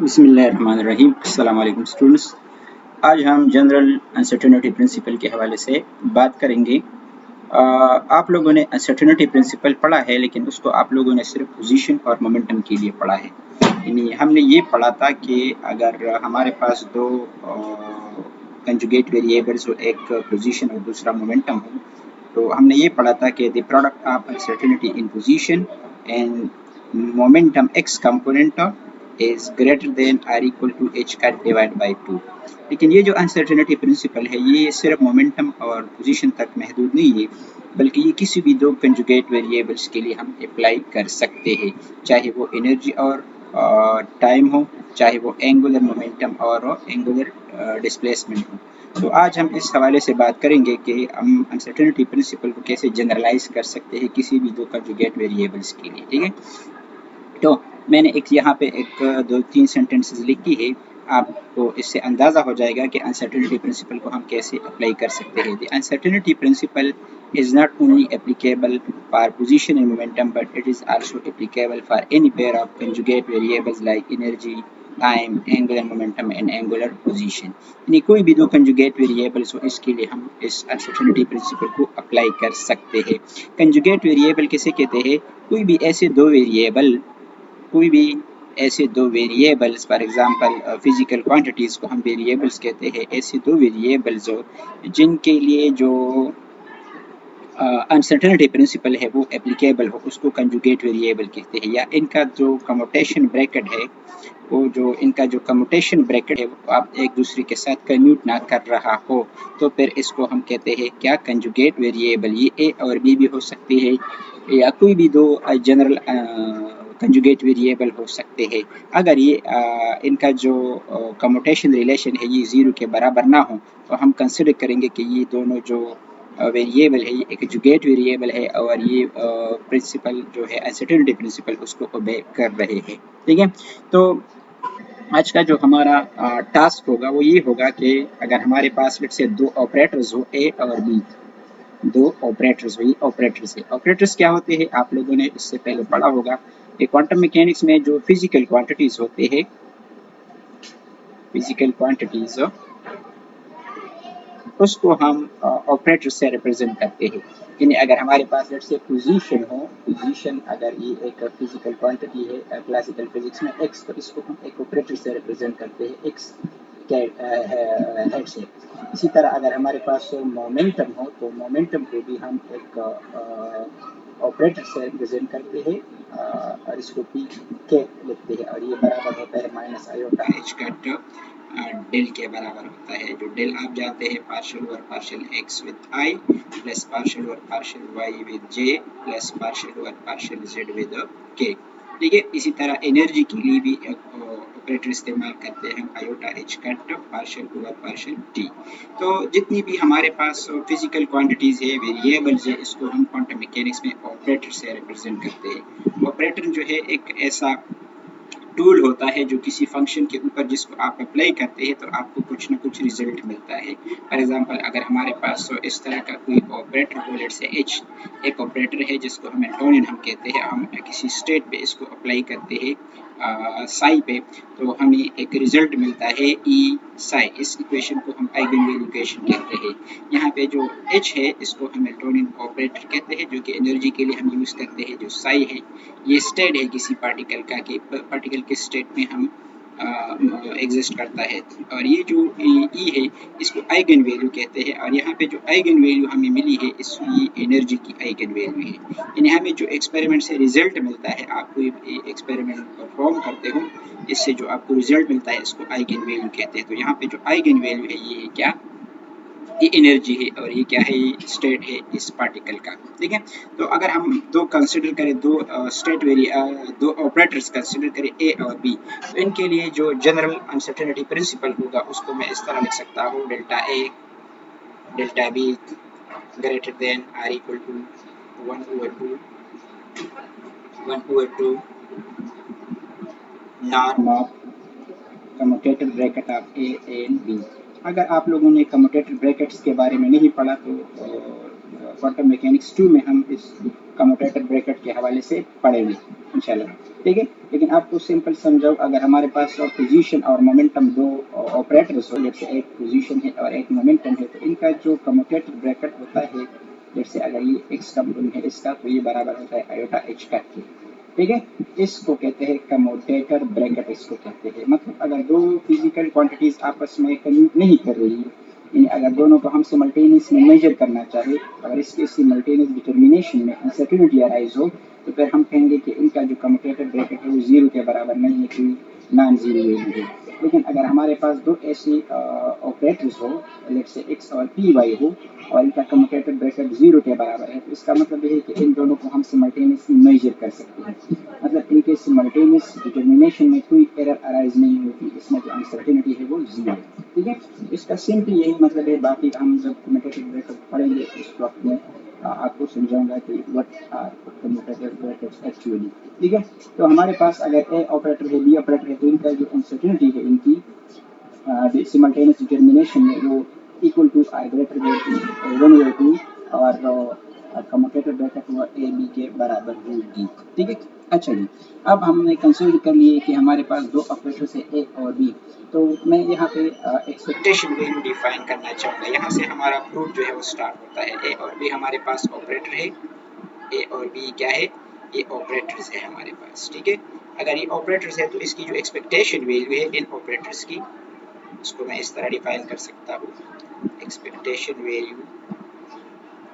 बिस्मिल्लाहिर्रहमानिर्रहीम। अस्सलाम वालेकुम स्टूडेंट्स। आज हम जनरल अनसर्टेनिटी प्रिंसिपल के हवाले से बात करेंगे। आप लोगों ने अनसर्टेनिटी प्रिंसिपल पढ़ा है, लेकिन उसको आप लोगों ने सिर्फ पोजीशन और मोमेंटम के लिए पढ़ा है। यानी हमने ये पढ़ा था कि अगर हमारे पास दो कंजुगेट वेरिएबल्स हो, एक पोजीशन और दूसरा मोमेंटम हो, तो हमने ये पढ़ा था कि the product of uncertainty in position and momentum x component of is greater than or equal to h का डिवाइड बाई 2। लेकिन ये जो अनसर्टेनिटी प्रिंसिपल है ये सिर्फ मोमेंटम और पोजीशन तक महदूद नहीं है, बल्कि ये किसी भी दो कंजुगेट वेरिएबल्स के लिए हम अप्लाई कर सकते हैं, चाहे वो एनर्जी और टाइम हो, चाहे वो एंगुलर मोमेंटम और एंगुलर डिस्प्लेसमेंट हो। तो आज हम इस हवाले से बात करेंगे कि हम अनसर्टेनिटी प्रिंसिपल को कैसे जनरलाइज कर सकते हैं किसी भी दो कंजुगेट वेरिएबल्स के लिए। ठीक है, तो मैंने एक यहाँ पे एक दो तीन सेंटेंसेस लिखी है, आपको इससे अंदाज़ा हो जाएगा कि अनसर्टेनिटी प्रिंसिपल को हम कैसे अप्लाई कर सकते हैं। The uncertainty principle is not only applicable for position and momentum, but it is also applicable for any pair of conjugate variables like energy, time, angular momentum and angular position। यानी कोई भी दो conjugate variables हो, इसके लिए हम इस uncertainty principle को अप्लाई कर सकते हैं। कंजुगेट वेरिएबल किसे कहते हैं? कोई भी ऐसे दो variables, for example physical quantities को हम वेरिएबल्स कहते हैं। ऐसे दो वेरिएबल्स हो जिनके लिए जो अनसर्टेनिटी प्रिंसिपल है वो एप्लीकेबल हो, उसको कंजुगेट वेरिएबल कहते हैं। या इनका जो कम्यूटेशन ब्रैकेट है, वो जो इनका जो कम्यूटेशन ब्रैकेट है वो आप एक दूसरे के साथ कम्यूट ना कर रहा हो, तो फिर इसको हम कहते हैं क्या? Conjugate variable. ये ए और बी भी हो सकती है, या कोई भी दो जनरल कंजुगेट वेरिएबल हो सकते हैं। अगर ये इनका जो कम्यूटेशन रिलेशन है ये ज़ीरो के बराबर ना हो, तो हम कंसिडर करेंगे कि ये दोनों जो वेरिएबल है ये एक कंजुगेट वेरिएबल है और ये प्रिंसिपल जो है अनसर्टेनिटी प्रिंसिपल उसको ओबे कर रहे हैं। ठीक है, तो आज का जो हमारा टास्क होगा वो ये होगा कि अगर हमारे पास लेट्स से दो ऑपरेटर्स हो ए और बी, दो ऑपरेटर्स हुई। ऑपरेटर्स क्या होते हैं आप लोगों ने इससे पहले पढ़ा होगा कि क्वांटम मैकेनिक्स में जो फिजिकल क्वांटिटीज होते हैं, फिजिकल क्वांटिटीज उसको हम ऑपरेटर से रिप्रेजेंट करते हैं। यानी अगर हमारे पास लेट्स से पोजीशन हो, पोजीशन अगर ये एक फिजिकल क्वांटिटी है क्लासिकल फिजिक्स में एक्स, तो इसको हम एक ऑपरेटर से रिप्रेजेंट करते हैं एक्स हेड से। इसी तरह अगर हमारे पास मोमेंटम हो, तो मोमेंटम को भी हम एक ऑपरेटर से रिप्रेजेंट करते हैं और इसको पी के लिखते हैं, और ये बराबर होता है minus iota H cut del के बराबर होता है। जो डेल आप जानते हैं partial over partial X with I plus partial over partial Y with J plus partial over partial Z with K. ठीक है, इसी तरह एनर्जी के लिए भी ऑपरेटर इस्तेमाल करते हैं iota H cut partial over partial T. तो जितनी भी हमारे पास फिजिकल क्वांटिटीज है, वेरिएबल्स है, इसको हम क्वांटम मैकेनिक्स में ऑपरेटर से रिप्रेजेंट करते हैं। ऑपरेटर जो है एक ऐसा टूल होता है जो किसी फंक्शन के ऊपर जिसको आप अप्लाई करते हैं तो आपको कुछ ना कुछ रिजल्ट मिलता है। फॉर एग्जांपल अगर हमारे पास इस तरह का कोई ऑपरेटर हो, लेट्स से एच एक ऑपरेटर है जिसको हम एंटोनियन हम कहते हैं, हम किसी स्टेट पे इसको अप्लाई करते हैं साई पे, तो हमें एक रिजल्ट मिलता है ई साई। इस इक्वेशन को हम आइगन वैल्यू इक्वेशन कहते हैं। यहाँ पे जो एच है इसको हम एंटोनियन ऑपरेटर कहते हैं, जो कि एनर्जी के लिए हम यूज़ करते हैं। जो साई है ये स्टेट है किसी पार्टिकल का, कि पार्टिकल के स्टेट में हम एग्जिस्ट करता है, और ये जो ई है इसको आइगन वैल्यू कहते हैं। और यहाँ पे जो आइगन वैल्यू हमें मिली है इस ये एनर्जी की आइगन वैल्यू है। यानी हमें जो एक्सपेरिमेंट से रिजल्ट मिलता है, आप कोई एक्सपेरिमेंट परफॉर्म करते हो, इससे जो आपको रिजल्ट मिलता है इसको आइगन वैल्यू कहते हैं। तो यहाँ पे जो आइगन वैल्यू है ये क्या? ये एनर्जी है, और ये क्या है? ये स्टेट है इस पार्टिकल का। ठीक है, तो अगर हम दो कंसिडर करें, दो ऑपरेटर्स कंसिडर करें ए और बी, तो इनके लिए जो जनरल अनसर्टेनिटी प्रिंसिपल होगा उसको मैं इस तरह लिख सकता हूँ, delta A delta B greater than or equal to 1/2 norm of commutator bracket of A and B. अगर आप लोगों ने कम्यूटेटर ब्रैकेट्स के बारे में नहीं पढ़ा तो क्वांटम मैकेनिक्स 2 में हम इस कम्यूटेटर ब्रैकेट के हवाले से पढ़ेंगे इंशाल्लाह, ठीक है। लेकिन आपको सिंपल समझाओ, अगर हमारे पास पोजीशन और मोमेंटम दो ऑपरेटर्स हो, जैसे एक पोजीशन है और एक मोमेंटम है, तो इनका जो कम्यूटेटर ब्रैकेट होता है, जैसे अगर ये एक्स कम्पोनेंट है इसका, तो ये बराबर होता है आयोटा एच का, ठीक है। इसको कहते हैं कम्यूटेटर ब्रैकेट, इसको कहते हैं। मतलब अगर दो फिजिकल क्वांटिटीज आपस में कम्यूट नहीं कर रही है, यानी अगर दोनों को हम सिमल्टेनियसली मेजर करना चाहे, अगर इसके सिमल्टेनियस डिटर्मिनेशन में अनसर्टेनिटी अराइज हो, तो फिर हम कहेंगे कि इनका जो कम्यूटेटर ब्रैकेट है वो जीरो के बराबर नहीं है, कि नॉन जीरो वैल्यू है। लेकिन अगर हमारे पास दो ऐसे ऑपरेटर्स हो, लेट्स से एक्स और पी वाई हो, और इनका कम्यूटेटर ब्रैकेट जीरो के बराबर है, तो इसका मतलब ये है कि इन दोनों को हम सिमल्टेनियसली मेजर कर सकते हैं। मतलब इनके सिमल्टेनियस डिटर्मिनेशन में कोई एरर अराइज नहीं होती, इसमें जो अनसर्टेनिटी है वो जीरो है, ठीक है। इसका सिंपल यही मतलब है। बाकी हम जब कम्यूटेटर ब्रैकेट पढ़ेंगे उस वक्त में आपको समझाऊंगा कि what are commutator brackets actually, ठीक है। तो हमारे पास अगर ए ऑपरेटर है, बी ऑपरेटर है, तो इनका जो अनसर्टेनिटी है इनकी सिमल्टेनियस डिटर्मिनेशन में वो equal to or greater than 1/2 और कम्यूटेटर ब्रैकेट हुआ ए बी के बराबर होगी, ठीक है। अच्छा जी, अब हमने कंसीडर कर लिए कि हमारे पास दो ऑपरेटर्स है ए और बी, तो मैं यहाँ पे एक्सपेक्टेशन वैल्यू डिफाइन करना चाहूँगा। यहाँ से हमारा प्रूफ जो है वो स्टार्ट होता है। ए और बी हमारे पास ऑपरेटर है, ए और बी क्या है, ये ऑपरेटर्स है हमारे पास, ठीक है। अगर ये ऑपरेटर्स है तो इसकी जो एक्सपेक्टेशन वैल्यू है इन ऑपरेटर्स की, उसको मैं इस तरह डिफाइन कर सकता हूँ। एक्सपेक्टेशन वैल्यू,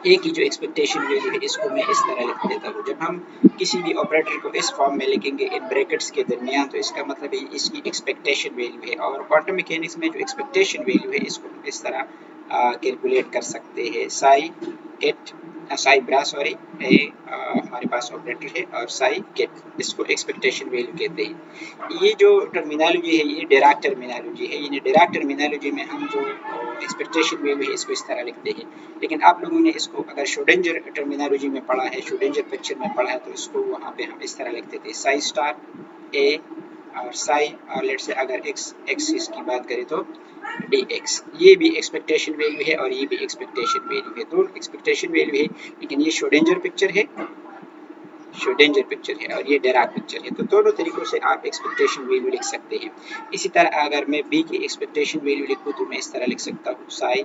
ए की जो एक्सपेक्टेशन वैल्यू है इसको मैं इस तरह लिख देता हूँ। जब हम किसी भी ऑपरेटर को इस फॉर्म में लिखेंगे इन ब्रैकेट्स के दरमियान, तो इसका मतलब है इसकी एक्सपेक्टेशन वैल्यू है। और क्वांटम मैकेनिक्स में जो एक्सपेक्टेशन वैल्यू है इसको हम इस तरह कैलकुलेट कर सकते हैं। साई गेट, साई ब्रा सॉरी, हमारे पास ऑपरेटर है, और साई गेट, इसको एक्सपेक्टेशन वैल्यू कहते हैं। ये जो टर्मिनोलॉजी है ये डिराक टर्मिनोलॉजी है। ये डिराक टर्मिनोलॉजी में हम जो एक्सपेक्टेशन वैल्यू है इसको इस तरह लिखते हैं। लेकिन आप लोगों ने इसको अगर श्रोडिंगर टर्मिनोलॉजी में पढ़ा है, श्रोडिंगर पिक्चर में पढ़ा है, तो इसको वहाँ पे हम इस तरह लिखते थे साई स्टार ए और साई, और लेट से अगर एक्स एक्सिस की बात करें तो डी एक्स। ये भी एक्सपेक्टेशन वैल्यू है और ये भी एक्सपेक्टेशन वैल्यू है, दोनों एक्सपेक्टेशन वैल्यू है। लेकिन ये श्रोडिंगर पिक्चर है, श्रोडिंगर पिक्चर है, और ये डिराक पिक्चर है। तो दोनों तरीकों से आप एक्सपेक्टेशन वैल्यू लिख सकते हैं। इसी तरह अगर मैं बी की एक्सपेक्टेशन वैल्यू लिखूँ तो मैं इस तरह लिख सकता हूँ साई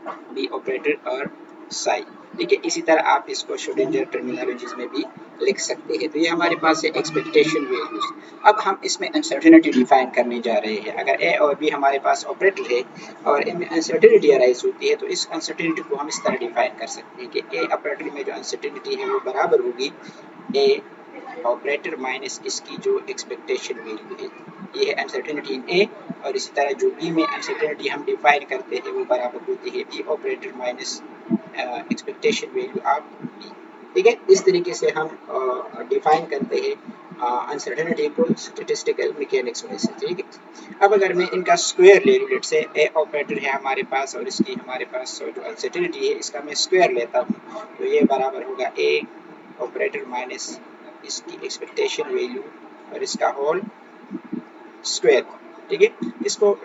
बी ऑपरेटर और साई, ठीक है। इसी तरह आप इसको श्रोडिंगर टर्मिनोलॉजीज में भी लिख सकते हैं। तो ये हमारे पास है एक्सपेक्टेशन वैल्यूज। अब हम इसमें अनसर्टेनिटी डिफाइन करने जा रहे हैं। अगर ए और बी हमारे पास ऑपरेटर है और इनमें अनसर्टेनिटी अराइज होती है, तो इस अनसर्टेनिटी को हम इस तरह डिफाइन कर सकते हैं कि ए ऑपरेटर में जो अनसर्टेनिटी है वो बराबर होगी ए ऑपरेटर माइनस इसकी जो एक्सपेक्टेशन वैल्यू है, ये है अनसर्टेनिटी इन ए। और इसी तरह जो बी में अनसर्टेनिटी हम डिफाइन करते हैं वो बराबर होती है B operator minus expectation value of B, ठीक है। इस तरीके से हम डिफाइन करते हैं अनसर्टेनिटी को स्टैटिस्टिकल मैकेनिक्स में से, ठीक है। अब अगर मैं इनका स्क्वायर ले लूँ, लेट से ए ऑपरेटर है हमारे पास और इसकी हमारे पास जो अनसर्टेनिटी है इसका मैं स्क्वायर लेता हूँ, तो ये बराबर होगा ए ऑपरेटर माइनस इसकी एक्सपेक्टेशन वैल्यू और इसका होल स्क्वायर, ठीक है। इसको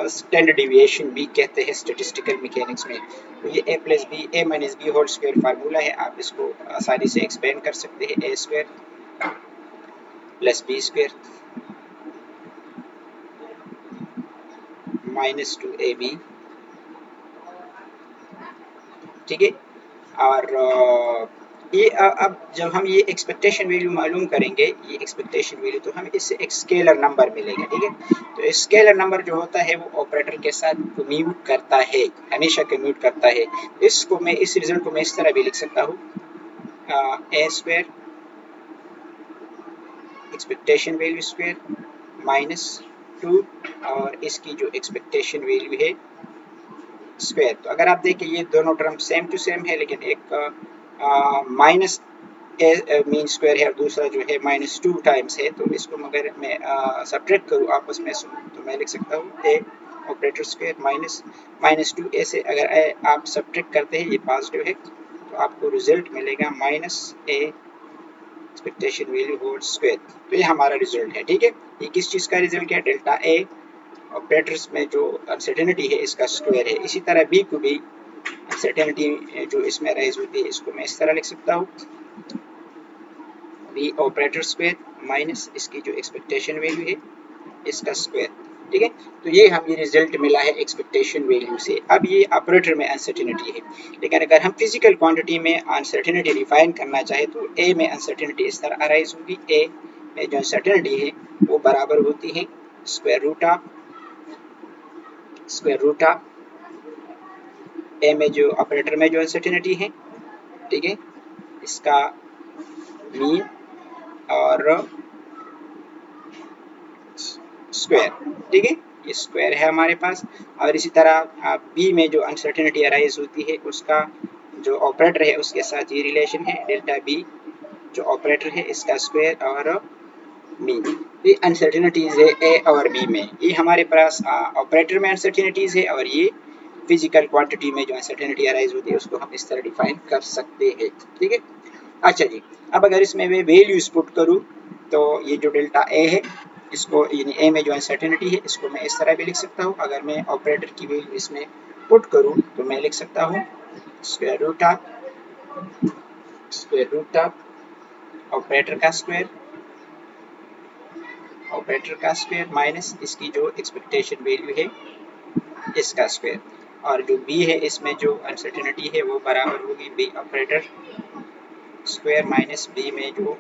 स्टैंडर्ड डेविएशन भी कहते हैं स्टैटिस्टिकल मैकेनिक्स में। तो ये A plus B, A minus B whole square formula है, आप इसको आसानी से एक्सपेंड कर सकते हैं। A square plus B square minus 2ab, ठीक है। और ये अब जब हम ये एक्सपेक्टेशन वैल्यू मालूम करेंगे, ये एक्सपेक्टेशन वैल्यू, तो हमें इससे एक स्केलर नंबर मिलेगा, ठीक है। तो स्केलर नंबर जो होता है वो ऑपरेटर के साथ कम्यूट करता है, हमेशा कम्यूट करता है। इसको मैं इस रिजल्ट को मैं इस तरह भी लिख सकता हूँ, A square expectation value square minus 2 और इसकी जो एक्सपेक्टेशन वैल्यू है स्क्वायर। तो अगर आप देखें ये दोनों टर्म सेम टू सेम है, लेकिन एक माइनस मीन स्क्वायर है और दूसरा जो है -2 टाइम्स है। तो इसको अगर मैं सब्ट्रैक्ट करूँ आपस में, तो मैं लिख सकता हूँ ए ऑपरेटर स्क्वायर माइनस -2 ए से अगर आप सब्ट्रैक्ट करते हैं, ये पॉजिटिव है, तो आपको रिजल्ट मिलेगा माइनस ए एक्सपेक्टेशन वैल्यू होल स्क्वायर। तो ये हमारा रिजल्ट है, ठीक है। ये किस चीज़ का रिजल्ट है? डेल्टा ए ऑपरेटर्स में जो अनसर्टेनिटी है इसका स्क्वायर है। इसी तरह बी को भी अनसर्टेनिटी जो इसमें राइज होती है इसको मैं इस तरह लिख सकता हूँ, बी ऑपरेटर स्क्वायर माइनस इसकी जो एक्सपेक्टेशन वैल्यू है इसका स्क्वायर। ठीक है, तो ये रिजल्ट मिला है एक्सपेक्टेशन वैल्यू से। अब ये ऑपरेटर में अनसर्टेनिटी है, लेकिन अगर हम फिजिकल क्वांटिटी में अनसर्टेनिटी डिफाइन करना चाहे तो ए में अनसर्टेनिटी इस तरह अराइज होगी, ए में जो अनसर्टेनिटी है वो बराबर होती है स्क्वायर रूट ऑफ ए में जो ऑपरेटर में जो अनसर्टेनिटी है, ठीक है, इसका मीन और स्क्वायर। ठीक है, ये स्क्वायर है हमारे पास। और इसी तरह बी में जो अनसर्टेनिटी अराइज होती है उसका जो ऑपरेटर है उसके साथ ये रिलेशन है, डेल्टा बी जो ऑपरेटर है इसका स्क्वायर और मीन। ये अनसर्टेनिटीज है ए और बी में, ये हमारे पास ऑपरेटर में अनसर्टेनिटीज है, और ये फिजिकल क्वांटिटी में जो अनसर्टेनिटी अराइज होती है उसको हम इस तरह डिफाइन कर सकते हैं। ठीक है, अच्छा जी, अब अगर इसमें मैं वैल्यूज पुट करूँ तो ये जो डेल्टा ए है इसको, यानी ए में जो अनसर्टेनिटी है इसको मैं इस तरह भी लिख सकता हूँ। अगर मैं ऑपरेटर की वैल्यू इसमें पुट करूँ तो मैं लिख सकता हूँ स्क्वायर रूट ऑफ ऑपरेटर का स्क्वायर माइनस इसकी जो एक्सपेक्टेशन वैल्यू है इसका स्क्वायर, और जो बी है इसमें जो अनसर्टेनिटी है वो बराबर होगी B operator square minus B में जो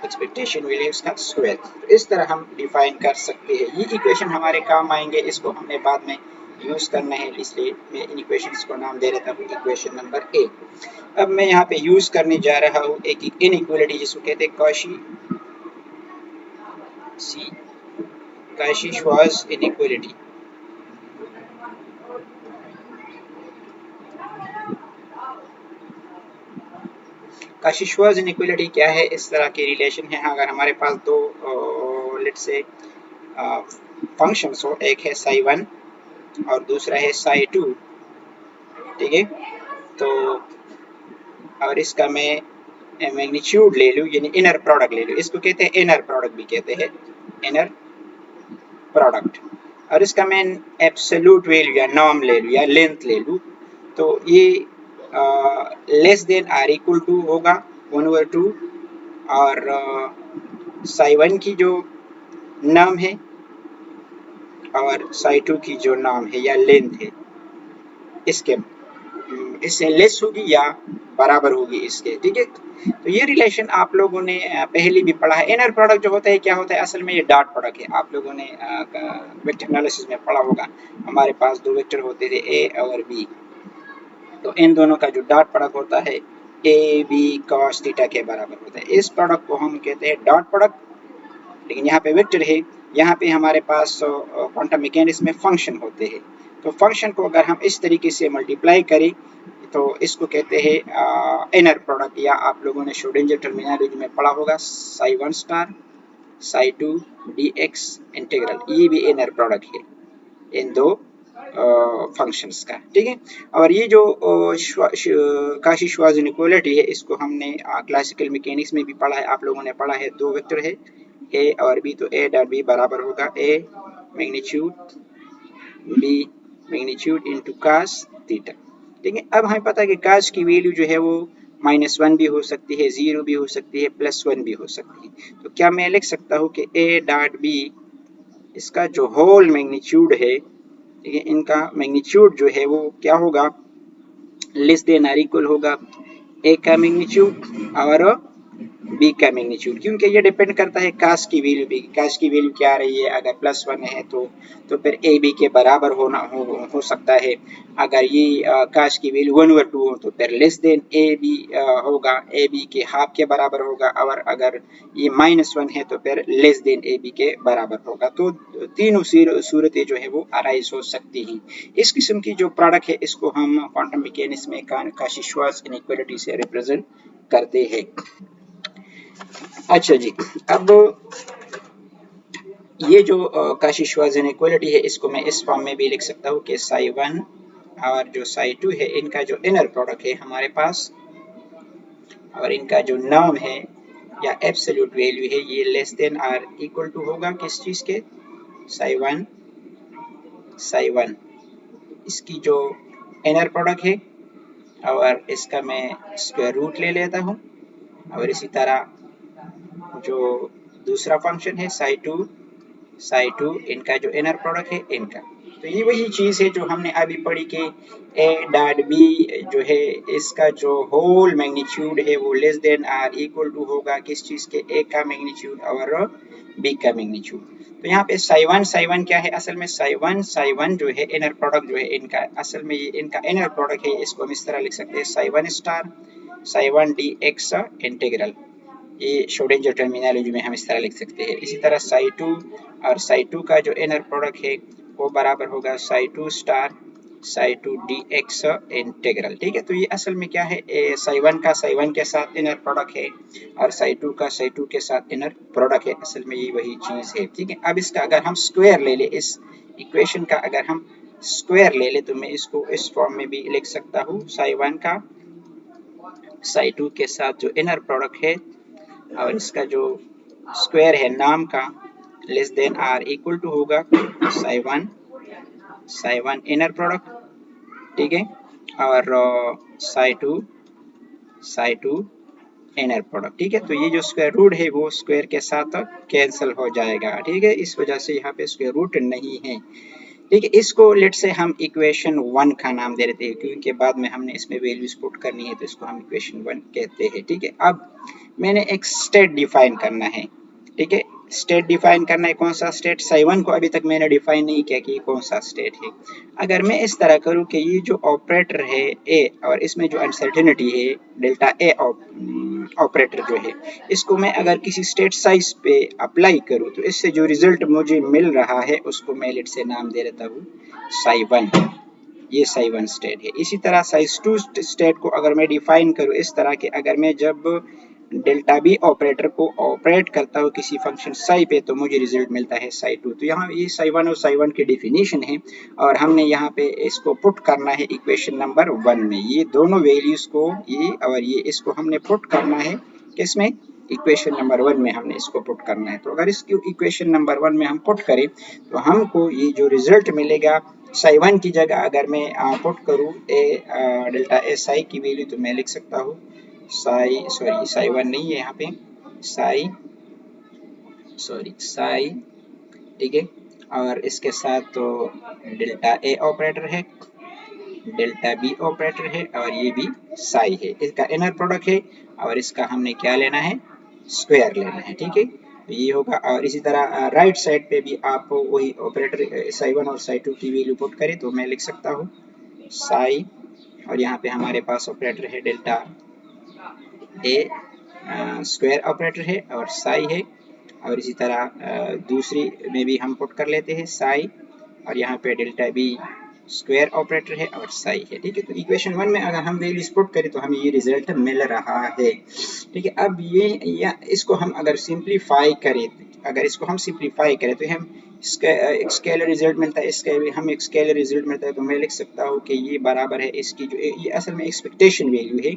एक्सपेक्टेशन वैल्यू उसका स्क्वायर। तो इस तरह हम डिफाइन कर सकते हैं। ये इक्वेशन हमारे काम आएंगे, इसको हमने बाद में यूज करना है, इसलिए मैं इन इक्वेशंस को नाम दे देता हूँ इक्वेशन नंबर ए। अब मैं यहाँ पे यूज करने जा रहा हूँ एक इनइक्वालिटी जिसको कहते हैं काशी-श्वार्ज़ इनइक्वालिटी। काशी-श्वार्ज़ इनइक्वालिटी क्या है? इस तरह के रिलेशन है, अगर हमारे पास दो लेट्स से फंक्शंस हो, एक है psi1 और दूसरा है psi2, ठीक है, तो और इसका मैं मैग्नीट्यूड ले लूँ, यानी इनर प्रोडक्ट ले लूँ, इसको कहते हैं इनर प्रोडक्ट भी कहते हैं, इनर प्रोडक्ट, और इसका मैं एब्सोल्यूट वैल्यू या नॉर्म ले लूँ या लेंथ ले लूँ, तो ये less than or equal to होगा 1/2, और psi1 की जो नॉर्म है और psi2 की जो नॉर्म है या लेंथ है इससे लेस होगी या बराबर होगी इसके। ठीक है, तो ये रिलेशन आप लोगों ने पहले भी पढ़ा है। इनर प्रोडक्ट जो होता है क्या होता है, असल में ये डॉट प्रोडक्ट है, आप लोगों ने वेक्टर एनालिसिस में पढ़ा होगा। हमारे पास दो वेक्टर होते थे ए और बी, तो इन दोनों का जो डॉट प्रोडक्ट होता है ए बी cos थीटा के बराबर होता है। इस प्रोडक्ट को हम कहते हैं डॉट प्रोडक्ट, लेकिन यहाँ पे वेक्टर है, यहाँ पे हमारे पास क्वांटम मैकेनिक्स में फंक्शन होते हैं, तो फंक्शन को अगर हम इस तरीके से मल्टीप्लाई करें तो इसको कहते हैं इनर प्रोडक्ट, या आप लोगों ने श्रोडिंगर टर्मिनोलॉजी में पढ़ा होगा psi1 star psi2 dx integral, ये भी इनर प्रोडक्ट है इन दो फंक्शंस का। ठीक है, और ये जो काशी-श्वार्ज़ इनइक्वालिटी है इसको हमने क्लासिकल मैकेनिक्स में भी पढ़ा है, आप लोगों ने पढ़ा है। दो वेक्टर है ए और बी, तो ए डॉट बी बराबर होगा A magnitude B magnitude into cos theta. ठीक है, अब हमें पता है कि cos की वैल्यू जो है वो -1 भी हो सकती है, 0 भी हो सकती है, +1 भी हो सकती है। तो क्या मैं लिख सकता हूँ कि ए डॉट बी इसका जो होल मैग्नीट्यूड है, ठीक है, इनका मैग्नीट्यूड जो है वो क्या होगा, लेस देन आर इक्वल होगा ए का मैग्नीट्यूड और बी का मैग्नीट्यूड, क्योंकि ये डिपेंड करता है cos की वैल्यू भी, cos की वैल्यू क्या आ रही है, अगर +1 है तो फिर ए बी के बराबर हो सकता है, अगर ये cos की वैल्यू 1/2 हो तो फिर लेस देन ए बी होगा, ए बी के हाफ के बराबर होगा, और अगर ये -1 है तो फिर लेस देन ए बी के बराबर होगा। तो तीनों सूरतें जो है वो अराइज हो सकती हैं। इस किस्म की जो प्रोडक्ट है इसको हम क्वांटम मैकेनिक्स में काशी-श्वार्ज़ इनइक्वालिटी से रिप्रेजेंट करते हैं। अच्छा जी, अब ये जो काशी-श्वार्ज़ इनइक्वालिटी है इसको मैं इस फॉर्म में भी लिख सकता हूँ कि psi1 और जो psi2 है इनका जो इनर प्रोडक्ट है हमारे पास, और इनका जो नॉर्म है या एब्सोल्यूट वैल्यू है, ये less than or equal to होगा किस चीज़ के, psi1 इसकी जो इनर प्रोडक्ट है और इसका मैं स्क्वायर रूट ले लेता हूँ। और इसी तरह जो दूसरा फंक्शन है साई टू इनका जो इनर प्रोडक्ट है इनका। तो ये वही चीज़ है जो हमने अभी पढ़ी कि ए डॉट बी जो है इसका जो होल मैग्नीट्यूड है वो less than or equal to होगा किस चीज़ के, ए का मैग्नीट्यूड और बी का मैग्नीट्यूड। तो यहाँ पे साई वन क्या है, असल में साई वन जो है इनर प्रोडक्ट जो है इनका, असल में ये इनका इनर प्रोडक्ट है। इसको हम इस तरह लिख सकते हैं psi one star psi one D x integral. ये श्रोडिंगर टर्मिनोलॉजी में हम इस तरह लिख सकते हैं। इसी तरह साई टू और साई टू का जो इनर प्रोडक्ट है वो बराबर होगा Sai to star Sai to D x integral. ठीक है, तो ये असल में क्या है, साई वन का साई वन के साथ इनर प्रोडक्ट है और साई टू का साई टू के साथ इनर प्रोडक्ट है। असल में ये वही चीज़ है। ठीक है, अब इसका अगर हम स्क्वायर ले ले, इस इक्वेशन का अगर हम स्क्वायर ले ले तो मैं इसको इस फॉर्म में भी लिख सकता हूँ, साई वन का साई टू के साथ जो इनर प्रोडक्ट है और इसका जो स्क्वायर है नाम का less than or equal to होगा साई वन इनर प्रोडक्ट। ठीक है, और साई टू इनर प्रोडक्ट। ठीक है, तो ये जो स्क्वायर रूट है वो स्क्वायर के साथ कैंसिल हो जाएगा। ठीक है, इस वजह से यहाँ पे स्क्वायर रूट नहीं है। ठीक है, इसको लेट से हम इक्वेशन 1 का नाम दे देते हैं क्योंकि बाद में हमने इसमें वैल्यूज पुट करनी है, तो इसको हम इक्वेशन 1 कहते हैं। ठीक है, अब मैंने एक स्टेट डिफाइन करना है। ठीक है, स्टेट डिफाइन करना है, कौन सा स्टेट, साई वन को अभी तक मैंने डिफाइन नहीं किया कि कौन सा स्टेट है। अगर मैं इस तरह करूं कि ये जो ऑपरेटर है ए और इसमें जो अनसर्टेनिटी है डेल्टा ए ऑपरेटर जो है, इसको मैं अगर किसी स्टेट साइज पे अप्लाई करूं तो इससे जो रिजल्ट मुझे मिल रहा है उसको मैं लेट से नाम दे देता हूँ साई वन। ये साई वन स्टेट है। इसी तरह साइज टू स्टेट को अगर मैं डिफाइन करूं इस तरह के, अगर मैं जब डेल्टा बी ऑपरेटर को ऑपरेट करता हूँ किसी फंक्शन साई पे तो मुझे रिजल्ट मिलता है साई टू। तो यहाँ ये साई वन और साई वन की डेफिनेशन है और हमने यहाँ पे इसको पुट करना है इक्वेशन नंबर 1 में। ये दोनों वैल्यूज को, ये और ये, इसको हमने पुट करना है किसमें, इक्वेशन नंबर 1 में हमने इसको पुट करना है। तो अगर इसको इक्वेशन नंबर 1 में हम पुट करें तो हमको ये जो रिजल्ट मिलेगा, साई वन की जगह अगर मैं पुट करूँ डेल्टा ए साई की वैल्यू तो मैं लिख सकता हूँ साई वन नहीं है यहाँ पे, साई। ठीक है, और इसके साथ तो डेल्टा ए ऑपरेटर है, डेल्टा बी ऑपरेटर है और ये भी साई है। इसका इनर प्रोडक्ट है और इसका हमने क्या लेना है, स्क्वायर लेना है। ठीक है, तो ये होगा। और इसी तरह राइट साइड पे भी आप वही ऑपरेटर साई वन और साई टू की वैल्यू पुट करें तो मैं लिख सकता हूँ साई, और यहाँ पे हमारे पास ऑपरेटर है डेल्टा ए स्क्वायर ऑपरेटर है और साई है। और इसी तरह दूसरी में भी हम पुट कर लेते हैं साई, और यहाँ पे डेल्टा बी स्क्वायर ऑपरेटर है और साई है। ठीक है, तो इक्वेशन 1 में अगर हम वैल्यूज पुट करें तो हमें ये रिजल्ट मिल रहा है। ठीक है, अब ये इसको हम अगर सिंप्लीफाई करें, अगर इसको हम सिंप्लीफाई करें तो हम स्केलर रिजल्ट मिलता है, इसका भी हम एक स्केलर रिजल्ट मिलता है। तो मैं लिख सकता हूँ कि ये बराबर है इसकी जो ये असल में एक्सपेक्टेशन वैल्यू है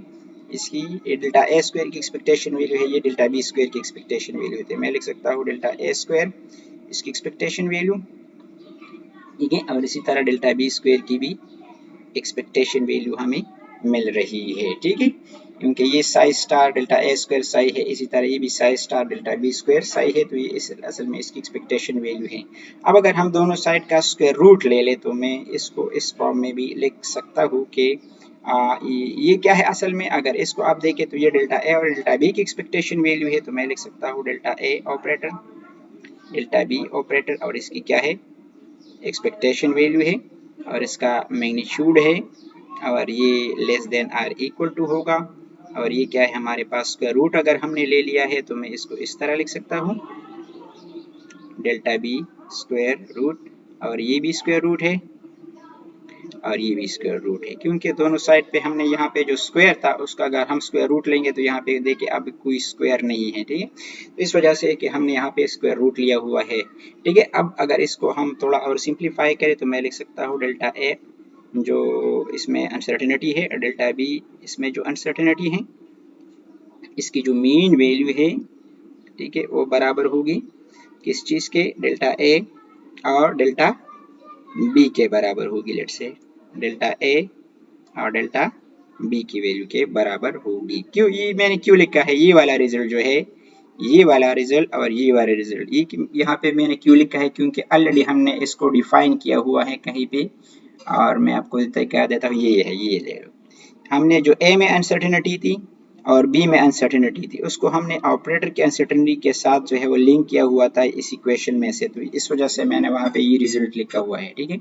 इसकी, ये डेल्टा ए स्क्वायर की एक्सपेक्टेशन वैल्यू है, ये डेल्टा बी स्क्वायर की एक्सपेक्टेशन वैल्यू होती है। मैं लिख सकता हूँ डेल्टा ए स्क्वायर इसकी एक्सपेक्टेशन वैल्यू। ठीक है, और इसी तरह डेल्टा बी स्क्वायर की भी एक्सपेक्टेशन वैल्यू हमें मिल रही है। ठीक है, क्योंकि ये psi star delta A square psi है, इसी तरह ये भी psi star delta B square psi है, तो ये असल में इसकी एक्सपेक्टेशन वैल्यू है। अब अगर हम दोनों साइड का स्क्वायर रूट ले ले तो मैं इसको इस फॉर्म में भी लिख सकता हूँ कि ये क्या है, असल में अगर इसको आप देखें तो ये डेल्टा ए और डेल्टा बी की एक्सपेक्टेशन वैल्यू है। तो मैं लिख सकता हूँ delta A operator delta B operator और इसकी क्या है, एक्सपेक्टेशन वैल्यू है और इसका मैग्नीट्यूड है और ये less than or equal to होगा। और ये क्या है, हमारे पास स्क्वायर रूट अगर हमने ले लिया है तो मैं इसको इस तरह लिख सकता हूँ डेल्टा बी स्क्वायर रूट, और ये भी स्क्वायर रूट है और ये भी स्क्वायर रूट है, क्योंकि दोनों साइड पे हमने यहाँ पे जो स्क्वायर था उसका अगर हम स्क्वायर रूट लेंगे तो यहाँ पे देखिए अब कोई स्क्वायर नहीं है। ठीक है, तो इस वजह से कि हमने यहाँ पे स्क्वायर रूट लिया हुआ है। ठीक है, अब अगर इसको हम थोड़ा और सिंप्लीफाई करें तो मैं लिख सकता हूँ डेल्टा ए जो इसमें अनसर्टेनिटी है, डेल्टा बी इसमें जो अनसर्टेनिटी है, इसकी जो मीन वैल्यू है, ठीक है, वो बराबर होगी किस चीज़ के, डेल्टा ए और डेल्टा बी के बराबर होगी। लेट से डेल्टा ए और डेल्टा बी की वैल्यू के बराबर होगी। क्यों ये मैंने क्यों लिखा है ये वाला रिजल्ट जो है, ये वाला रिजल्ट और ये वाला रिजल्ट, ये यहाँ पे मैंने क्यों लिखा है, क्योंकि ऑलरेडी हमने इसको डिफाइन किया हुआ है कहीं पे, और मैं आपको कह देता हूँ ये है, ये ले लो। हमने जो ए में अनसर्टेनिटी थी और बी में अनसर्टेनिटी थी, उसको हमने ऑपरेटर के अनसर्टेनिटी के साथ जो है वो लिंक किया हुआ था इस इक्वेशन में से, तो इस वजह से मैंने वहाँ पे ये रिजल्ट लिखा हुआ है। ठीक है,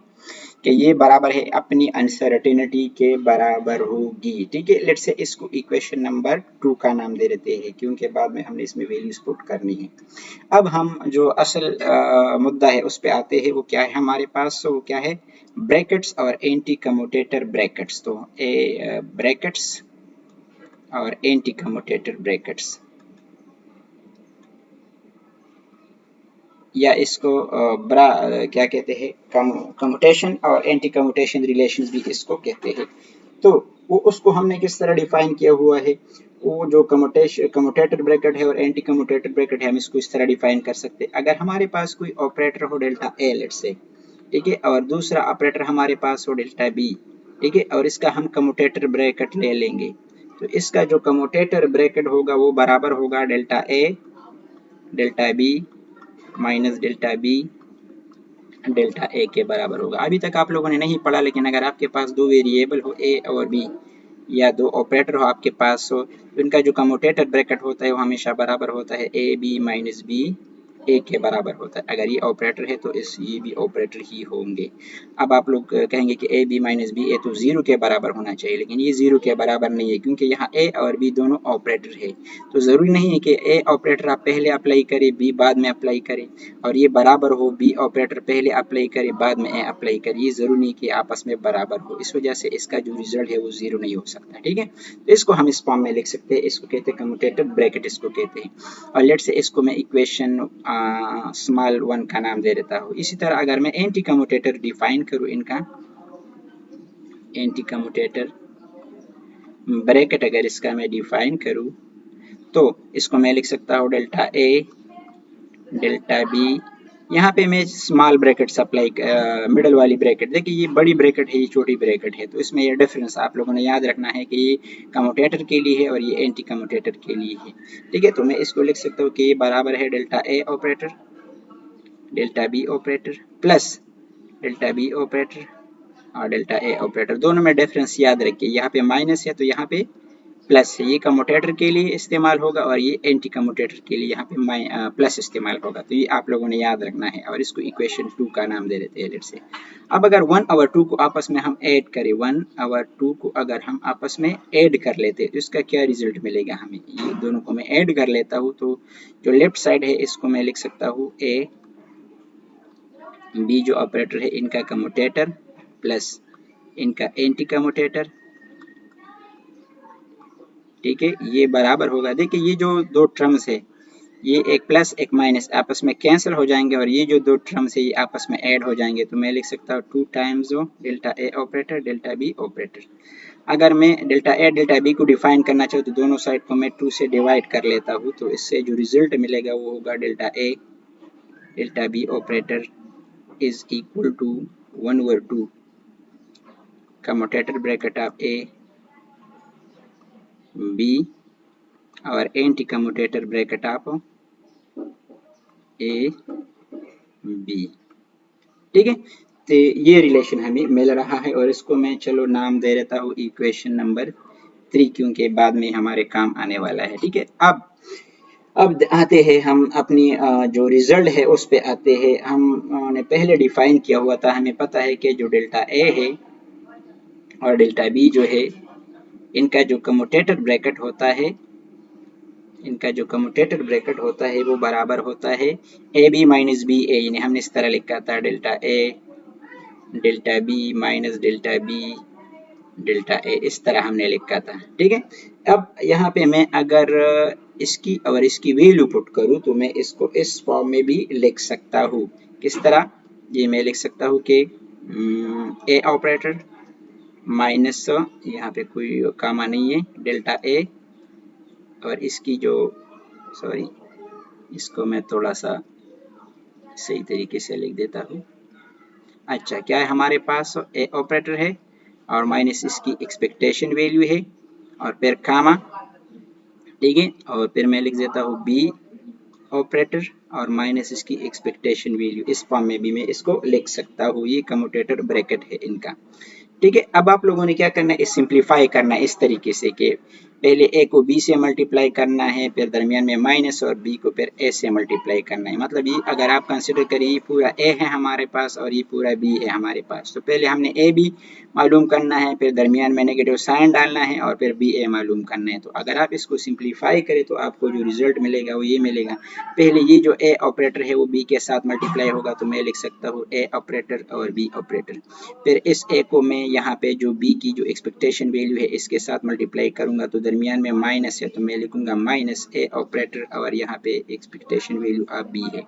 कि ये बराबर है अपनी अनसर्टेनिटी के बराबर होगी। ठीक है, लेट्स से इसको इक्वेशन नंबर 2 का नाम दे देते हैं, क्योंकि बाद में हमने इसमें वैल्यूज पुट करनी है। अब हम जो असल मुद्दा है उस पे आते हैं, वो क्या है हमारे पास, वो क्या है, ब्रैकेट्स और एंटी कम्यूटेटर ब्रैकेट्स। तो ब्रैकेट्स और एंटी कम्यूटेटर ब्रैकेट्स, या इसको क्या कहते हैं, कम्यूटेशन और एंटी कम्यूटेशन रिलेशंस भी इसको कहते हैं। तो वो उसको हमने किस तरह डिफाइन किया हुआ है, वो जो कम्यूटेटर ब्रैकेट है और एंटी कम्यूटेटर ब्रैकेट है, हम इसको इस तरह डिफाइन कर सकते हैं। अगर हमारे पास कोई ऑपरेटर हो डेल्टा ए लेट्स से, ठीक है, और दूसरा ऑपरेटर हमारे पास हो डेल्टा बी, ठीक है, और इसका हम कम्यूटेटर ब्रैकेट ले लेंगे, तो इसका जो कम्यूटेटर ब्रैकेट होगा वो बराबर होगा delta A delta B minus delta B delta A के बराबर होगा। अभी तक आप लोगों ने नहीं पढ़ा, लेकिन अगर आपके पास दो वेरिएबल हो ए और बी, या दो ऑपरेटर हो आपके पास हो, तो इनका जो कम्यूटेटर ब्रैकेट होता है वो हमेशा बराबर होता है ए बी माइनस बी ए के बराबर होता है। अगर ये ऑपरेटर है तो ये भी ऑपरेटर ही होंगे। अब आप लोग कहेंगे कि ए बी माइनस बी ए तो जीरो के बराबर होना चाहिए, लेकिन ये जीरो के बराबर नहीं है, क्योंकि यहाँ ए और बी दोनों ऑपरेटर है। तो जरूरी नहीं है कि ए ऑपरेटर आप पहले अप्लाई करें बी बाद में अप्लाई करें, और ये बराबर हो बी ऑपरेटर पहले अप्लाई करे बाद में ए अप्लाई करे, ये जरूरी नहीं कि आपस में बराबर हो। इस वजह से इसका जो रिजल्ट है वो जीरो नहीं हो सकता। ठीक है, तो इसको हम इस फॉर्म में लिख सकते हैं, इसको कहते हैं कम्यूटेटर ब्रैकेट इसको कहते हैं। और लेट से इसको मैं इक्वेशन स्मॉल 1 का नाम दे देता हूँ। इसी तरह अगर मैं एंटी कम्यूटेटर डिफाइन करूँ, इनका एंटी कम्यूटेटर ब्रैकेट अगर इसका मैं डिफाइन करूँ, तो इसको मैं लिख सकता हूँ डेल्टा ए डेल्टा बी, यहाँ पे मैं स्मॉल ब्रैकेट अप्लाई, मिडल वाली ब्रैकेट, देखिए ये बड़ी ब्रैकेट है ये छोटी ब्रैकेट है, तो इसमें ये डिफरेंस आप लोगों ने याद रखना है कि ये कम्यूटेटर के लिए है और ये एंटी कम्यूटेटर के लिए है। ठीक है, तो मैं इसको लिख सकता हूँ कि ये बराबर है delta A operator delta B operator plus delta B operator और डेल्टा ए ऑपरेटर। दोनों में डिफरेंस याद रखिए, यहाँ पे माइनस है तो यहाँ पे प्लस है, ये कम्यूटेटर के लिए इस्तेमाल होगा और ये एंटी कम्यूटेटर के लिए यहाँ पे प्लस इस्तेमाल होगा। तो ये आप लोगों ने याद रखना है, और इसको इक्वेशन 2 का नाम दे देते हैं लेट से। अब अगर 1 और 2 को आपस में हम ऐड करें, 1 और 2 को अगर हम आपस में ऐड कर लेते हैं तो इसका क्या रिजल्ट मिलेगा हमें, ये दोनों को मैं ऐड कर लेता हूँ, तो जो लेफ्ट साइड है इसको मैं लिख सकता हूँ ए बी जो ऑपरेटर है इनका कम्यूटेटर प्लस इनका एंटी कम्यूटेटर। ठीक है, ये बराबर होगा, देखिए ये जो दो टर्म्स है, ये एक प्लस एक माइनस आपस में कैंसिल हो जाएंगे, और ये जो दो टर्म्स है ये आपस में ऐड हो जाएंगे, तो मैं लिख सकता हूँ 2 times delta A operator delta B operator. अगर मैं डेल्टा ए डेल्टा बी को डिफाइन करना चाहूँ तो दोनों साइड को मैं 2 से डिवाइड कर लेता हूँ, तो इससे जो रिजल्ट मिलेगा वो होगा delta A delta B operator is equal to 1/2 commutator bracket of A B और anti commutator bracket of A B. ठीक है, तो ये रिलेशन हमें मिल रहा है, और इसको मैं चलो नाम दे देता हूँ इक्वेशन नंबर 3, क्योंकि बाद में हमारे काम आने वाला है। ठीक है, अब आते हैं हम अपनी जो रिजल्ट है उस पे आते हैं। हमने पहले डिफाइन किया हुआ था, हमें पता है कि जो डेल्टा ए है और डेल्टा बी जो है, इनका जो कम्यूटेटर ब्रैकेट होता है, इनका जो कम्यूटेटर ब्रैकेट होता है वो बराबर होता है A B minus B A, यानी हमने इस तरह लिखा था delta A delta B minus delta B delta A, इस तरह हमने लिखा था। ठीक है, अब यहाँ पे मैं अगर इसकी और इसकी वैल्यू पुट करूँ तो मैं इसको इस फॉर्म में भी लिख सकता हूँ। किस तरह, ये मैं लिख सकता हूँ कि ए ऑपरेटर माइनस, यहाँ पे कोई कामा नहीं है, डेल्टा ए, और इसकी जो सॉरी इसको मैं थोड़ा सा सही तरीके से लिख देता हूँ। अच्छा, क्या है हमारे पास ए ऑपरेटर है और माइनस इसकी एक्सपेक्टेशन वैल्यू है और फिर कामा, ठीक है, और फिर मैं लिख देता हूँ बी ऑपरेटर और माइनस इसकी एक्सपेक्टेशन वैल्यू। इस फॉर्म में भी मैं इसको लिख सकता हूँ, ये कम्यूटेटर ब्रैकेट है इनका, ठीक है। अब आप लोगों ने क्या करना है, सिंप्लीफाई करना है इस तरीके से कि पहले ए को बी से मल्टीप्लाई करना है, फिर दरमियान में माइनस और बी को फिर ए से मल्टीप्लाई करना है। मतलब ये अगर आप कंसिडर करें ये पूरा ए है हमारे पास और ये पूरा बी है हमारे पास, तो पहले हमने ए बी मालूम करना है, फिर दरमियान में नेगेटिव साइन डालना है और फिर बी ए मालूम करना है। तो अगर आप इसको सिंप्लीफाई करें तो आपको जो रिजल्ट मिलेगा वो ये मिलेगा। पहले ये जो ए ऑपरेटर है वो बी के साथ मल्टीप्लाई होगा, तो मैं लिख सकता हूँ ए ऑपरेटर और बी ऑपरेटर। फिर इस ए को मैं यहाँ पे जो बी की जो एक्सपेक्टेशन वैल्यू है इसके साथ मल्टीप्लाई करूंगा, तो दरमियान में माइनस है तो मैं लिखूंगा माइनस ए ऑपरेटर और यहाँ पे एक्सपेक्टेशन वैल्यू अब बी है,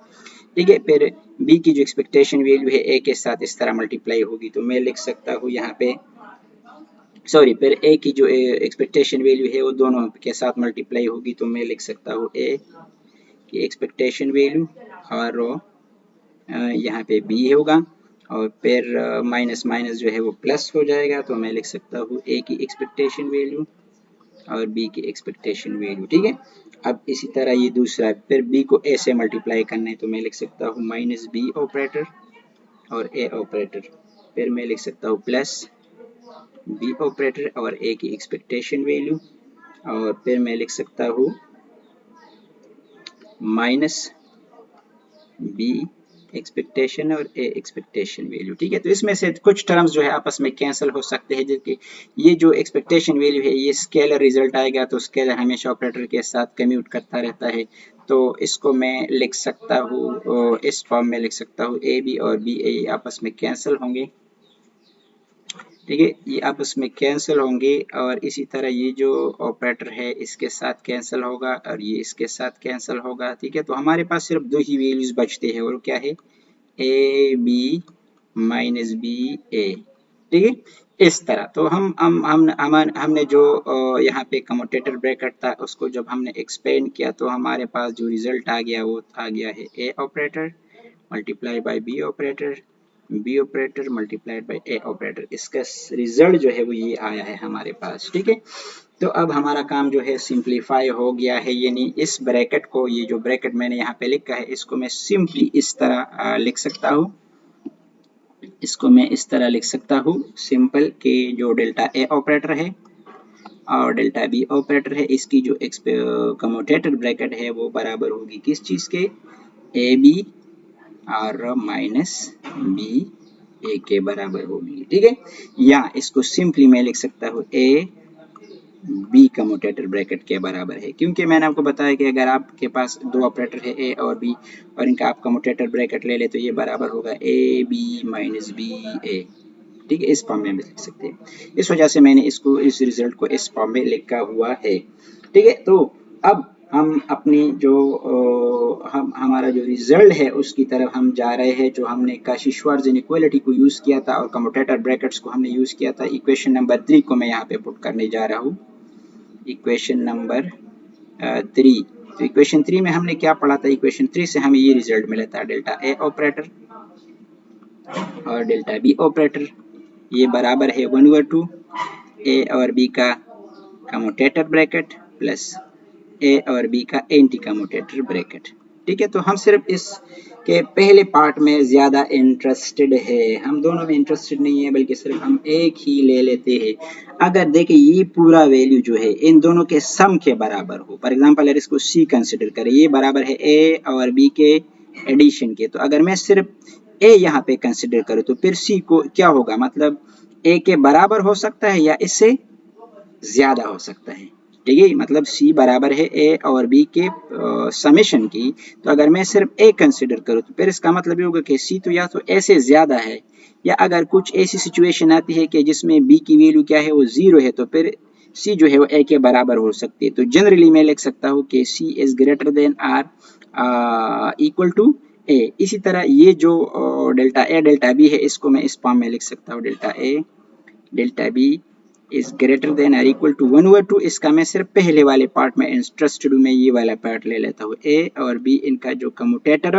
ठीक है। फिर बी की जो एक्सपेक्टेशन वैल्यू है ए के साथ इस तरह मल्टीप्लाई होगी, तो मैं लिख सकता हूँ यहाँ पे सॉरी, फिर ए की जो एक्सपेक्टेशन वैल्यू है वो दोनों के साथ मल्टीप्लाई होगी, तो मैं लिख सकता हूँ ए की एक्सपेक्टेशन वैल्यू और यहाँ पे बी होगा और फिर माइनस माइनस जो है वो प्लस हो जाएगा, तो मैं लिख सकता हूँ ए की एक्सपेक्टेशन वैल्यू और बी की एक्सपेक्टेशन वैल्यू, ठीक है। अब इसी तरह ये दूसरा, फिर बी को ए से मल्टीप्लाई करना है, तो मैं लिख सकता हूँ माइनस बी ऑपरेटर और ए ऑपरेटर, फिर मैं लिख सकता हूँ प्लस बी ऑपरेटर और ए की एक्सपेक्टेशन वैल्यू और फिर मैं लिख सकता हूँ माइनस बी एक्सपेक्टेशन और ए एक्सपेक्टेशन वैल्यू, ठीक है। तो इसमें से कुछ टर्म्स जो है आपस में कैंसिल हो सकते हैं, जबकि ये जो एक्सपेक्टेशन वैल्यू है ये स्केलर रिजल्ट आएगा, तो स्केलर हमेशा ऑपरेटर के साथ कम्यूट करता रहता है, तो इसको मैं लिख सकता हूँ इस फॉर्म में लिख सकता हूँ ए बी और बी ए आपस में कैंसिल होंगे, ठीक है, ये आपस में कैंसिल होंगे और इसी तरह ये जो ऑपरेटर है इसके साथ कैंसिल होगा और ये इसके साथ कैंसिल होगा, ठीक है। तो हमारे पास सिर्फ दो ही वैल्यूज बचते हैं और क्या है ए बी माइनस बी ए, ठीक है। इस तरह तो हमने जो यहाँ पे कम्यूटेटर ब्रैकेट था उसको जब हमने एक्सपेंड किया तो हमारे पास जो रिजल्ट आ गया वो आ गया है A operator multiply by B operator, B operator multiplied by A operator. इसका रिजल्ट जो है वो ये आया है हमारे पास, ठीक है। तो अब हमारा काम जो है सिंप्लीफाई हो गया है, यानी इस ब्रैकेट को, ये जो ब्रैकेट मैंने यहाँ पे लिखा है इसको मैं सिंपली इस तरह लिख सकता हूँ, इसको मैं इस तरह लिख सकता हूँ सिंपल कि जो डेल्टा ए ऑपरेटर है और डेल्टा बी ऑपरेटर है इसकी जो कम्यूटेटर ब्रैकेट है वो बराबर होगी किस चीज के, ए बी और माइनस बी ए के बराबर होगी, ठीक है। या इसको सिंपली मैं लिख सकता हूँ ए बी कम्यूटेटर ब्रैकेट के बराबर है, क्योंकि मैंने आपको बताया कि अगर आपके पास दो ऑपरेटर है ए और बी और इनका आप कम्यूटेटर ब्रैकेट ले ले तो ये बराबर होगा ए बी माइनस बी ए, ठीक है। इस फॉर्म में हम लिख सकते हैं, इस वजह से मैंने इसको इस रिजल्ट को इस फॉर्म में लिखा हुआ है, ठीक है। तो अब हम अपनी जो हमारा जो रिजल्ट है उसकी तरफ हम जा रहे हैं, जो हमने काशी-श्वार्ज़ इनइक्वालिटी को यूज किया था और कम्यूटेटर ब्रैकेट्स को हमने यूज किया था। इक्वेशन नंबर 3 को मैं यहाँ पे पुट करने जा रहा हूँ, इक्वेशन नंबर 3। तो इक्वेशन 3 में हमने क्या पढ़ा था, इक्वेशन 3 से हमें ये रिजल्ट मिला था डेल्टा ए ऑपरेटर और डेल्टा बी ऑपरेटर ये बराबर है 1/2 ए और बी का कम्यूटेटर ब्रैकेट प्लस ए और बी का एंटी कम्यूटेटर ब्रैकेट, ठीक है। तो हम सिर्फ इस के पहले पार्ट में ज्यादा इंटरेस्टेड है, हम दोनों में इंटरेस्टेड नहीं है बल्कि सिर्फ हम एक ही ले लेते हैं। अगर देखें ये पूरा वैल्यू जो है इन दोनों के सम के बराबर हो, फॉर एग्जांपल अगर इसको सी कंसिडर करें, ये बराबर है ए और बी के एडिशन के, तो अगर मैं सिर्फ ए यहाँ पे कंसिडर करूँ तो फिर सी को क्या होगा, मतलब ए के बराबर हो सकता है या इससे ज्यादा हो सकता है, ठीक है। मतलब C बराबर है A और B के समेशन की, तो अगर मैं सिर्फ A कंसिडर करूँ तो फिर इसका मतलब ये होगा कि C तो या तो A से ज्यादा है, या अगर कुछ ऐसी सिचुएशन आती है कि जिसमें B की वैल्यू क्या है वो 0 है तो फिर C जो है वो A के बराबर हो सकती है। तो जनरली मैं लिख सकता हूँ कि C is greater than R equal to A। इसी तरह ये जो डेल्टा A डेल्टा B है इसको मैं इस फॉर्म में लिख सकता हूँ, delta A delta B is greater then और इक्वल टू 1/2। इसका मैं सिर्फ पहले वाले पार्ट में इंटरेस्टेड हूँ, मैं ये वाला पार्ट ले लेता हूँ, ए और बी इनका जो कम्यूटेटर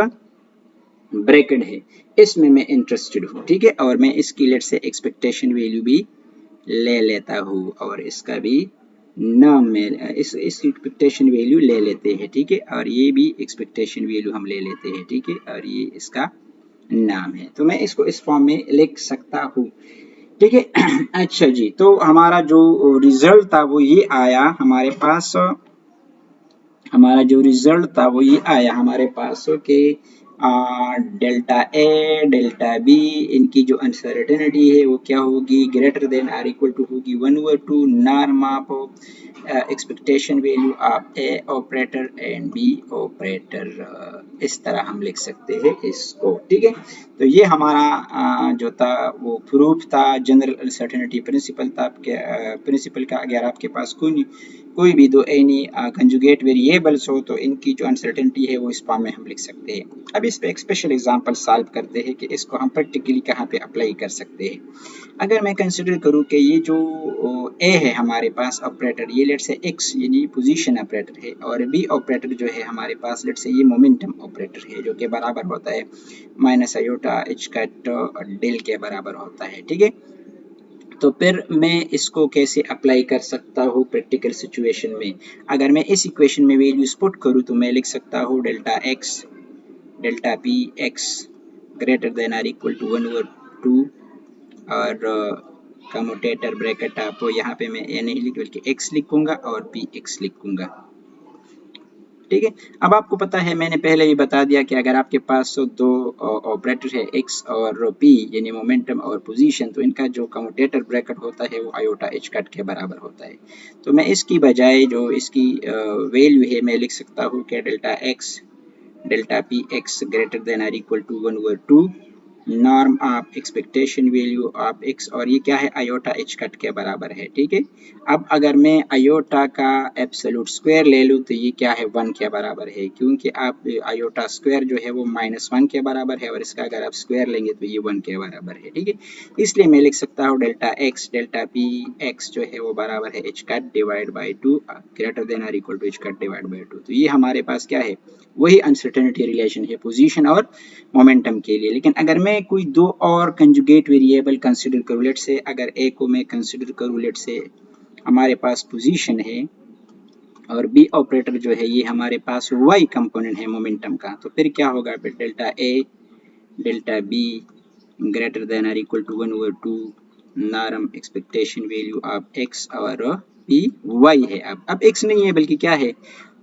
ब्रैकेट है इसमें मैं इंटरेस्टेड हूँ, ठीक है। और मैं इसकी लेट से एक्सपेक्टेशन वैल्यू भी ले लेता हूँ और इसका भी नाम में इस एक्सपेक्टेशन वैल्यू ले लेते हैं, ठीक है, और ये भी एक्सपेक्टेशन वैल्यू हम ले लेते हैं, ठीक है, और ये इसका नाम है। तो मैं इसको इस फॉर्म में लिख सकता हूँ, ठीक है। अच्छा जी, तो हमारा जो रिजल्ट था वो ये आया हमारे पास, हमारा जो रिजल्ट था वो ये आया हमारे पास कि डेल्टा ए डेल्टा बी इनकी जो अनसर्टेनिटी है वो क्या होगी, greater than or equal to होगी 1/2 norm of expectation value of A operator and B operator. इस तरह हम लिख सकते हैं इसको, ठीक है। तो ये हमारा जो था वो प्रूफ था, जनरल अनसर्टेनिटी प्रिंसिपल था। आपके प्रिंसिपल का अगर आपके पास कोई भी दो एनी कंजुगेट वेरिएबल्स हो तो इनकी जो अनसर्टेनिटी है वो इस फॉर्म में हम लिख सकते हैं। अब इस पे एक स्पेशल एग्जांपल सॉल्व करते हैं कि इसको हम प्रैक्टिकली कहाँ पे अप्लाई कर सकते हैं। अगर मैं कंसिडर करूँ कि ये जो ए है हमारे पास ऑपरेटर, ये लेट से एक्स यानी पोजीशन ऑपरेटर है, और बी ऑपरेटर जो है हमारे पास लेट से ये मोमेंटम ऑपरेटर है, जो कि बराबर होता है minus iota H cut del के बराबर होता है, ठीक है। तो फिर मैं इसको कैसे अप्लाई कर सकता हूँ प्रैक्टिकल सिचुएशन में। अगर मैं इस इक्वेशन में वैल्यूज पुट करूँ तो मैं लिख सकता हूँ delta X delta P X greater than or equal to 1/2, और कम्यूटेटर ब्रैकेट आप यहाँ पे मैं ए नहीं लिख बल्कि एक्स लिखूंगा और पी एक्स लिखूंगा, ठीक है। अब आपको पता है, मैंने पहले ही बता दिया कि अगर आपके पास दो ऑपरेटर है एक्स और पी यानी मोमेंटम और पोजीशन, तो इनका जो कम्यूटेटर ब्रैकेट होता है वो आयोटा एच कट के बराबर होता है। तो मैं इसकी बजाय जो इसकी वैल्यू है मैं लिख सकता हूँ कि delta X delta P X greater than or equal to 1/2 norm of expectation value of X, और ये क्या है आयोटा एच कट के बराबर है, ठीक है। अब अगर मैं आयोटा का एब्सोल्यूट स्क्वायर ले लूँ तो ये क्या है 1 के बराबर है, क्योंकि आप आयोटा स्क्वायर जो है वो -1 के बराबर है, और इसका अगर आप स्क्वायर लेंगे तो ये 1 के बराबर है, ठीक है। इसलिए मैं लिख सकता हूँ delta X delta P X जो है वो बराबर है H cut divide by 2 greater than or equal to H cut divide by 2। तो ये हमारे पास क्या है, वही अनसर्टेनिटी रिलेशन है पोजीशन और मोमेंटम के लिए। लेकिन अगर मैं कोई दो और कंजुगेट वेरिएबल कंसिडर करूँ, लेट से अगर ए को मैं कंसिडर करूँ, लेट से हमारे पास पोजीशन है और बी ऑपरेटर जो है ये हमारे पास वाई कंपोनेंट है मोमेंटम का, तो फिर क्या होगा, फिर delta A delta B greater than or equal to 1/2 norm expectation value of X और पी वाई है। अब एक्स नहीं है बल्कि क्या है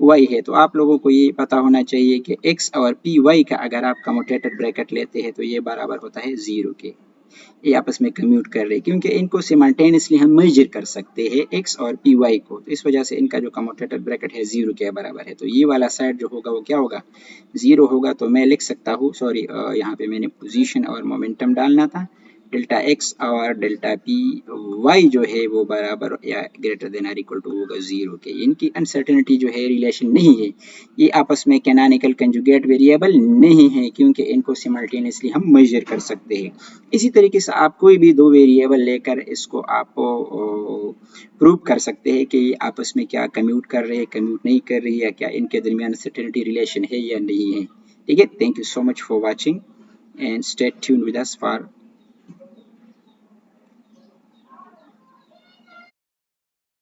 वाई है। तो आप लोगों को ये पता होना चाहिए कि एक्स और पी वाई का अगर आप कम्यूटेटर ब्रैकेट लेते हैं तो ये बराबर होता है 0 के। ये आपस में कम्यूट कर रहे हैं क्योंकि इनको सिमल्टेनियसली हम मेजर कर सकते हैं एक्स और पी वाई को, तो इस वजह से इनका जो कम्यूटेटर ब्रैकेट है 0 के बराबर है। तो ये वाला साइड जो होगा वो क्या होगा 0 होगा। तो मैं लिख सकता हूँ, सॉरी यहाँ पे मैंने पोजीशन और मोमेंटम डालना था, डेल्टा एक्स और डेल्टा पी वाई जो है वो बराबर या greater than or equal to होगा 0 के। इनकी अनसर्टेनिटी जो है रिलेशन नहीं है, ये आपस में कैनोनिकल कंजुगेट वेरिएबल नहीं है, क्योंकि इनको सिमल्टेनियसली हम मेजर कर सकते हैं। इसी तरीके से आप कोई भी दो वेरिएबल लेकर इसको आप प्रूव कर सकते हैं कि ये आपस में क्या कम्यूट कर रहे हैं, कम्यूट नहीं कर रही है, या क्या इनके दरमियान अनसर्टेनिटी रिलेशन है या नहीं है, ठीक है। Thank you so much for watching and stay tuned with us for